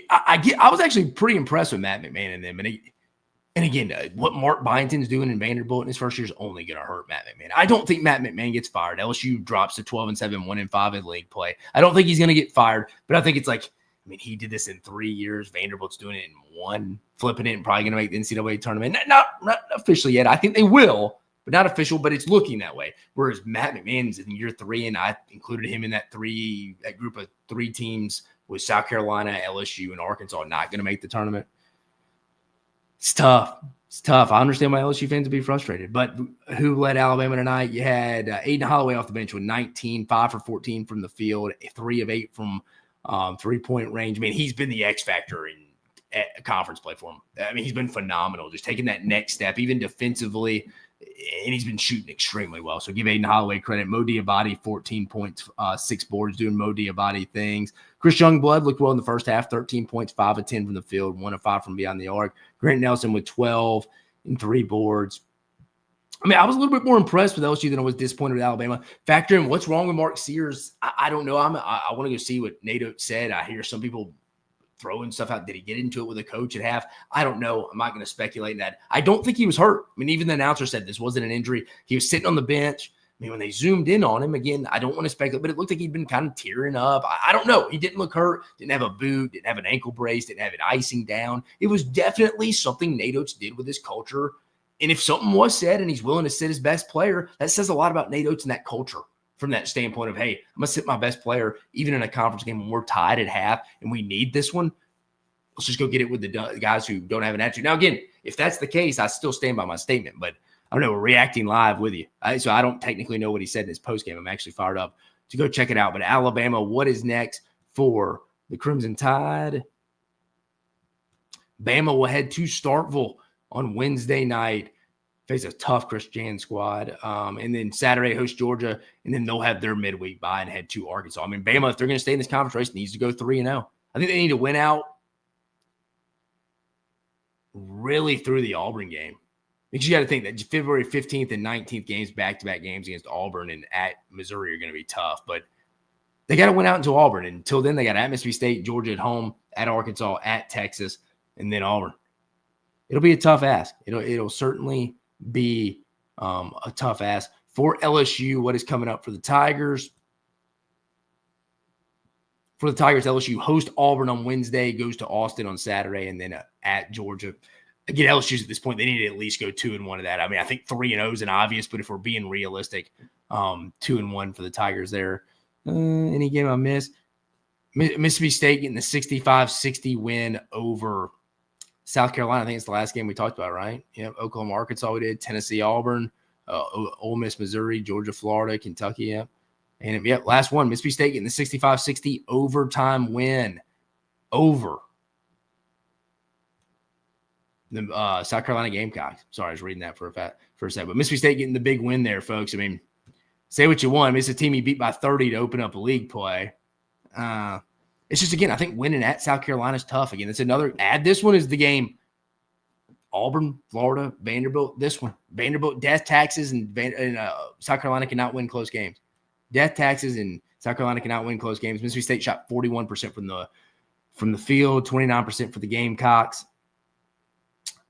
I was actually pretty impressed with Matt McMahon and them. And again, what Mark Byington's doing in Vanderbilt in his first year is only going to hurt Matt McMahon. I don't think Matt McMahon gets fired. LSU drops to 12-7, 1-5 in league play. I don't think he's going to get fired. But I think it's like, I mean, he did this in 3 years. Vanderbilt's doing it in 1, flipping it and probably going to make the NCAA tournament. Not officially yet. I think they will, but not official, but it's looking that way. Whereas Matt McMahon's in year 3, and I included him in that group of 3 teams with South Carolina, LSU, and Arkansas not going to make the tournament. It's tough. I understand why LSU fans would be frustrated. But who led Alabama tonight? You had Aiden Holloway off the bench with 19, 5 for 14 from the field, 3 of 8 from 3-point range. I mean, he's been the X factor in conference play for him. I mean, he's been phenomenal, just taking that next step, even defensively, and he's been shooting extremely well. So give Aiden Holloway credit. Mo Diabate, 14 points, 6 boards, doing Mo Diabate things. Chris Youngblood looked well in the first half, 13 points, 5 of 10 from the field, 1 of 5 from beyond the arc. Grant Nelson with 12 and 3 boards. I mean, I was a little bit more impressed with LSU than I was disappointed with Alabama. Factor in what's wrong with Mark Sears. I don't know. I want to go see what Nate Oates said. I hear some people throwing stuff out. Did he get into it with a coach at half? I don't know. I'm not going to speculate in that. I don't think he was hurt. I mean, even the announcer said this wasn't an injury. He was sitting on the bench. I mean, when they zoomed in on him, again, I don't want to speculate, but it looked like he'd been kind of tearing up. I don't know. He didn't look hurt, didn't have a boot, didn't have an ankle brace, didn't have it icing down. It was definitely something Nate Oates did with his culture. And if something was said and he's willing to sit his best player, that says a lot about Nate Oates and that culture from that standpoint of, hey, I'm going to sit my best player even in a conference game when we're tied at half and we need this one. Let's just go get it with the guys who don't have an attitude. Now, again, if that's the case, I still stand by my statement. But I don't know, we're reacting live with you. So I don't technically know what he said in his postgame. I'm actually fired up to go check it out. But Alabama, what is next for the Crimson Tide? Bama will head to Starkville on Wednesday night face a tough Christian squad. And then Saturday host Georgia, and then they'll have their midweek bye and head to Arkansas. I mean, Bama, if they're going to stay in this conference race, needs to go 3-0. I think they need to win out really through the Auburn game. Because you got to think that February 15th and 19th games, back-to-back games against Auburn and at Missouri are going to be tough. But they got to win out until Auburn. And until then, they got at Mississippi State, Georgia at home, at Arkansas, at Texas, and then Auburn. It'll be a tough ask. It'll certainly be a tough ask. For LSU, what is coming up for the Tigers? For the Tigers, LSU host Auburn on Wednesday, goes to Austin on Saturday, and then at Georgia. Again, LSU's at this point, they need to at least go 2-1 of that. I mean, I think 3-0 is an obvious, but if we're being realistic, 2-1 for the Tigers there. Any game I missed? Mississippi State getting the 65-60 win over South Carolina. I think it's the last game we talked about, right? Yeah, Oklahoma, Arkansas we did, Tennessee, Auburn, Ole Miss, Missouri, Georgia, Florida, Kentucky, yeah. And, last one, Mississippi State getting the 65-60 overtime win over the South Carolina Gamecocks. Sorry, I was reading that for a second. But Mississippi State getting the big win there, folks. I mean, say what you want. I mean, it's a team you beat by 30 to open up a league play. It's just, again, I think winning at South Carolina is tough. Again, it's another – add this one is the game. Auburn, Florida, Vanderbilt, this one. Vanderbilt, death taxes, and South Carolina cannot win close games. Death taxes and South Carolina cannot win close games. Mississippi State shot 41% from the field, 29% for the Gamecocks.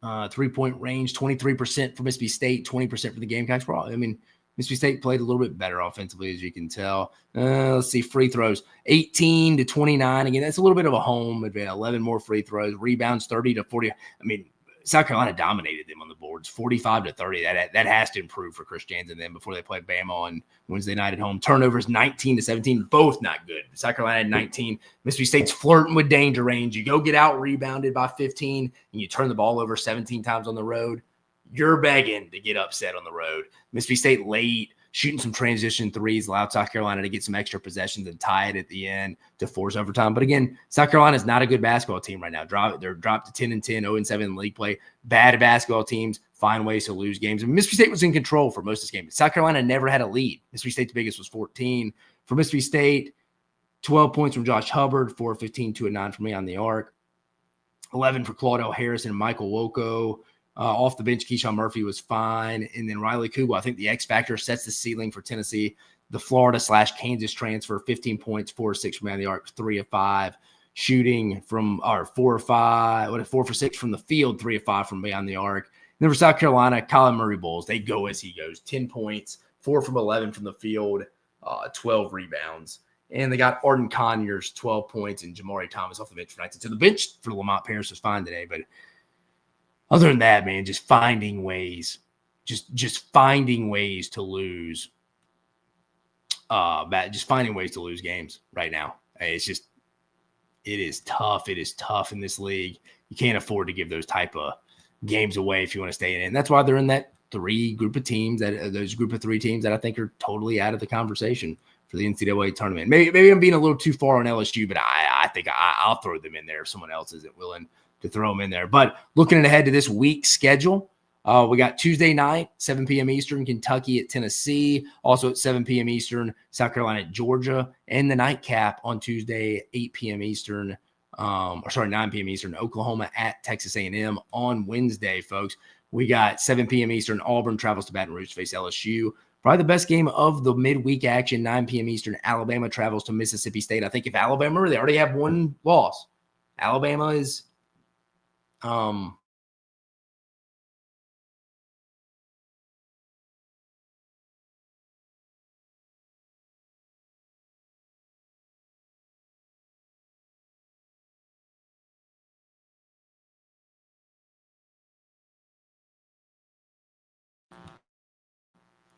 3-point range, 23% for Mississippi State, 20% for the Gamecocks. I mean, Mississippi State played a little bit better offensively, as you can tell. Let's see, free throws, 18-29. Again, that's a little bit of a home advantage. 11 more free throws, rebounds, 30-40. I mean, South Carolina dominated them on the boards, 45-30. That has to improve for Chris Jans and them before they play Bama on Wednesday night at home. Turnovers, 19-17, both not good. South Carolina had 19. Mississippi State's flirting with danger range. You go get out rebounded by 15, and you turn the ball over 17 times on the road. You're begging to get upset on the road. Mississippi State late, shooting some transition threes, allowed South Carolina to get some extra possessions and tie it at the end to force overtime. But again, South Carolina is not a good basketball team right now. They're dropped to 10-10, 0-7 in league play. Bad basketball teams find ways to lose games. And Mississippi State was in control for most of this game. South Carolina never had a lead. Mississippi State's biggest was 14. For Mississippi State, 12 points from Josh Hubbard, 4 of 15, 2 of 9 from me on the arc. 11 for Claudel Harrison and Michael Woko. Off the bench, Keyshawn Murphy was fine. And then Riley Kugel, I think the X factor, sets the ceiling for Tennessee. The Florida/Kansas transfer, 15 points, 4 of 6 from behind the arc, 3 of 5. Shooting from, 4 of 5, 4 for 6 from the field, 3 of 5 from beyond the arc. And then for South Carolina, Colin Murray Bulls, they go as he goes. 10 points, 4 from 11 from the field, 12 rebounds. And they got Arden Conyers, 12 points, and Jamari Thomas off the bench for 19. So the bench for Lamont Paris was fine today, but other than that, man, just finding ways, just finding ways to lose. Just finding ways to lose games right now. It is tough. It is tough in this league. You can't afford to give those type of games away if you want to stay in it. And that's why they're in that group of three teams that I think are totally out of the conversation for the NCAA tournament. Maybe I'm being a little too far on LSU, but I think I'll throw them in there if someone else isn't willing to throw them in there. But looking ahead to this week's schedule, we got Tuesday night, 7 p.m. Eastern, Kentucky at Tennessee. Also at 7 p.m. Eastern, South Carolina at Georgia. And the nightcap on Tuesday, 8 p.m. Eastern, 9 p.m. Eastern, Oklahoma at Texas A&M. On Wednesday, folks, we got 7 p.m. Eastern, Auburn travels to Baton Rouge to face LSU. Probably the best game of the midweek action, 9 p.m. Eastern, Alabama travels to Mississippi State. I think if Alabama, they already have one loss. Alabama is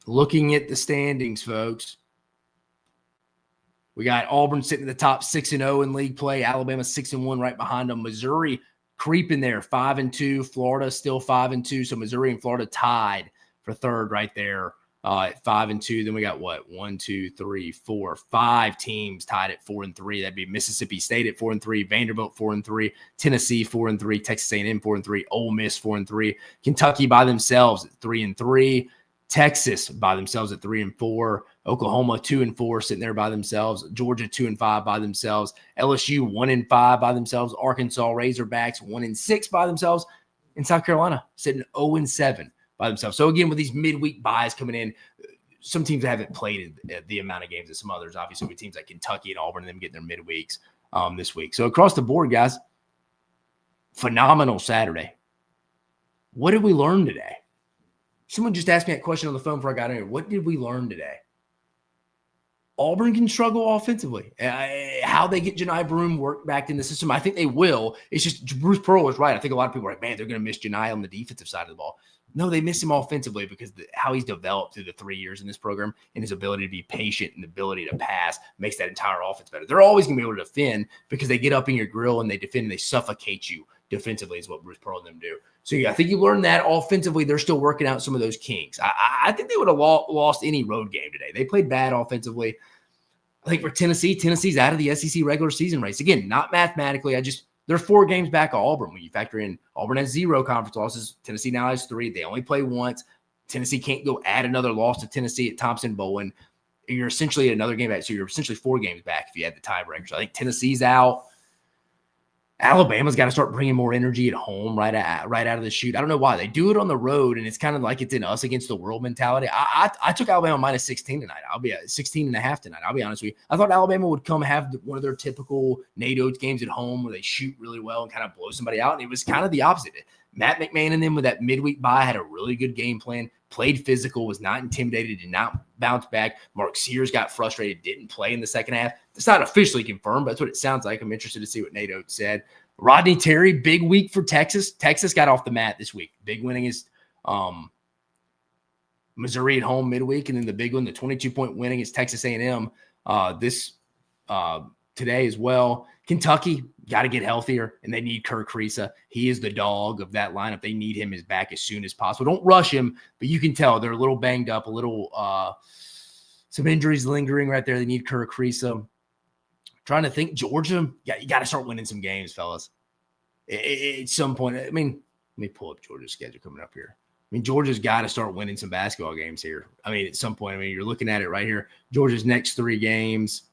looking at the standings, folks. We got Auburn sitting at the top 6-0 in league play. Alabama 6-1 right behind them. Missouri creeping there, 5-2. Florida still 5-2. So Missouri and Florida tied for third right there. at 5-2. Then we got what? 5 teams tied at 4-3. That'd be Mississippi State at 4-3, Vanderbilt 4-3, Tennessee 4-3, Texas A&M 4-3, Ole Miss 4-3, Kentucky by themselves at 3-3, Texas by themselves at 3-4, Oklahoma 2-4 sitting there by themselves, Georgia 2-5 by themselves, LSU 1-5 by themselves, Arkansas Razorbacks 1-6 by themselves, and South Carolina sitting 0-7 by themselves. So again, with these midweek buys coming in, some teams haven't played the amount of games as some others. Obviously, with teams like Kentucky and Auburn, and them getting their midweeks this week. So across the board, guys, phenomenal Saturday. What did we learn today? Someone just asked me that question on the phone before I got in here. What did we learn today? Auburn can struggle offensively. How they get Janai Broome worked back in the system, I think they will. It's just Bruce Pearl is right. I think a lot of people are like, man, they're going to miss Janai on the defensive side of the ball. No, they miss him offensively because how he's developed through the 3 years in this program and his ability to be patient and the ability to pass makes that entire offense better. They're always going to be able to defend because they get up in your grill and they defend and they suffocate you defensively is what Bruce Pearl and them do. So yeah, I think you learned that offensively. They're still working out some of those kinks. I think they would have lost any road game today. They played bad offensively. I think for Tennessee's out of the SEC regular season race. Again, not mathematically. They're 4 games back of Auburn. When you factor in Auburn has 0 conference losses. Tennessee now has 3. They only play once. Tennessee can't go add another loss to Tennessee at Thompson-Bowen. You're essentially at another game back. So you're essentially 4 games back if you had the tiebreaker. So I think Tennessee's out. Alabama's got to start bringing more energy at home right out of the chute. I don't know why. They do it on the road, and it's kind of like it's in us against the world mentality. I took Alabama minus 16 tonight. I'll be at 16.5 tonight. I'll be honest with you. I thought Alabama would come have one of their typical Nate Oates games at home where they shoot really well and kind of blow somebody out, and it was kind of the opposite. Matt McMahon and them with that midweek bye had a really good game plan, played physical, was not intimidated, did not bounce back. Mark Sears got frustrated, didn't play in the second half. It's not officially confirmed, but that's what it sounds like. I'm interested to see what Nate Oates said. Rodney Terry, big week for Texas. Texas got off the mat this week. Big win against Missouri at home midweek, and then the big one, the 22-point win against Texas A&M today as well. Kentucky got to get healthier, and they need Kirk Creesa. He is the dog of that lineup. They need him back as soon as possible. Don't rush him, but you can tell they're a little banged up, a little some injuries lingering right there. They need Kirk Creesa. Trying to think, Georgia, you got to start winning some games, fellas. At some point, I mean, let me pull up Georgia's schedule coming up here. I mean, Georgia's got to start winning some basketball games here. I mean, at some point, you're looking at it right here. Georgia's next 3 games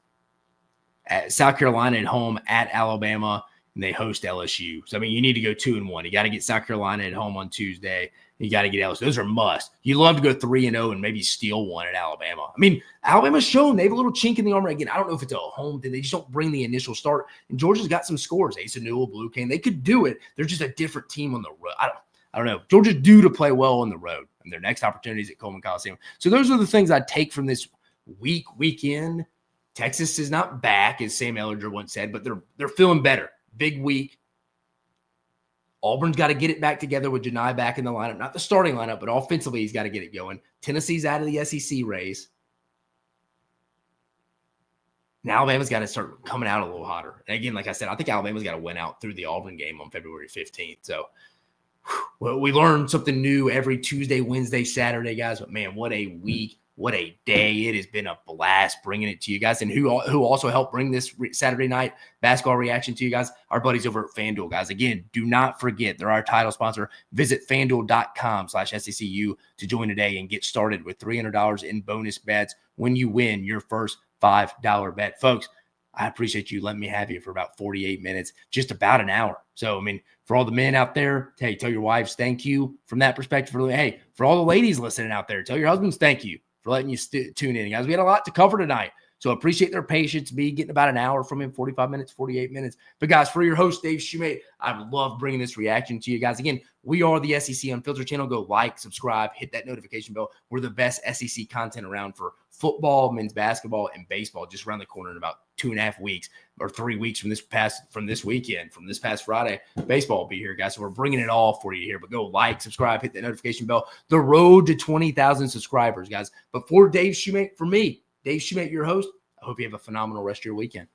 at South Carolina at home, at Alabama, and they host LSU. So, I mean, you need to go 2-1. You got to get South Carolina at home on Tuesday. You got to get LSU. Those are must. You love to go 3-0 and maybe steal one at Alabama. I mean, Alabama's shown they have a little chink in the armor. Again, I don't know if it's a home thing. They just don't bring the initial start. And Georgia's got some scores. Asa Newell, Blue Cane. They could do it. They're just a different team on the road. I don't know. Georgia's due to play well on the road. And their next opportunity is at Coleman Coliseum. So those are the things I take from this weekend. Texas is not back, as Sam Ellinger once said, but they're feeling better. Big week. Auburn's got to get it back together with Janai back in the lineup. Not the starting lineup, but offensively he's got to get it going. Tennessee's out of the SEC race. Now Alabama's got to start coming out a little hotter. And again, like I said, I think Alabama's got to win out through the Auburn game on February 15th. So well, we learn something new every Tuesday, Wednesday, Saturday, guys. But, man, what a week. What a day. It has been a blast bringing it to you guys. And who also helped bring this Saturday night basketball reaction to you guys? Our buddies over at FanDuel, guys. Again, do not forget, they're our title sponsor. Visit FanDuel.com/SECU to join today and get started with $300 in bonus bets when you win your first $5 bet. Folks, I appreciate you letting me have you for about 48 minutes, just about an hour. So, I mean, for all the men out there, hey, tell your wives thank you from that perspective. Hey, for all the ladies listening out there, tell your husbands thank you for letting you tune in. Guys, we had a lot to cover tonight, so appreciate their patience. Me getting about an hour from him, 45 minutes, 48 minutes. But, guys, for your host, Dave Shumate, I love bringing this reaction to you guys. Again, we are the SEC Unfiltered channel. Go like, subscribe, hit that notification bell. We're the best SEC content around for football, men's basketball, and baseball just around the corner in about 2.5 weeks or 3 weeks from this past Friday. Baseball will be here, guys. So we're bringing it all for you here. But go like, subscribe, hit that notification bell. The road to 20,000 subscribers, guys. But for Dave Shumate, for me, Dave Shumate, your host, I hope you have a phenomenal rest of your weekend.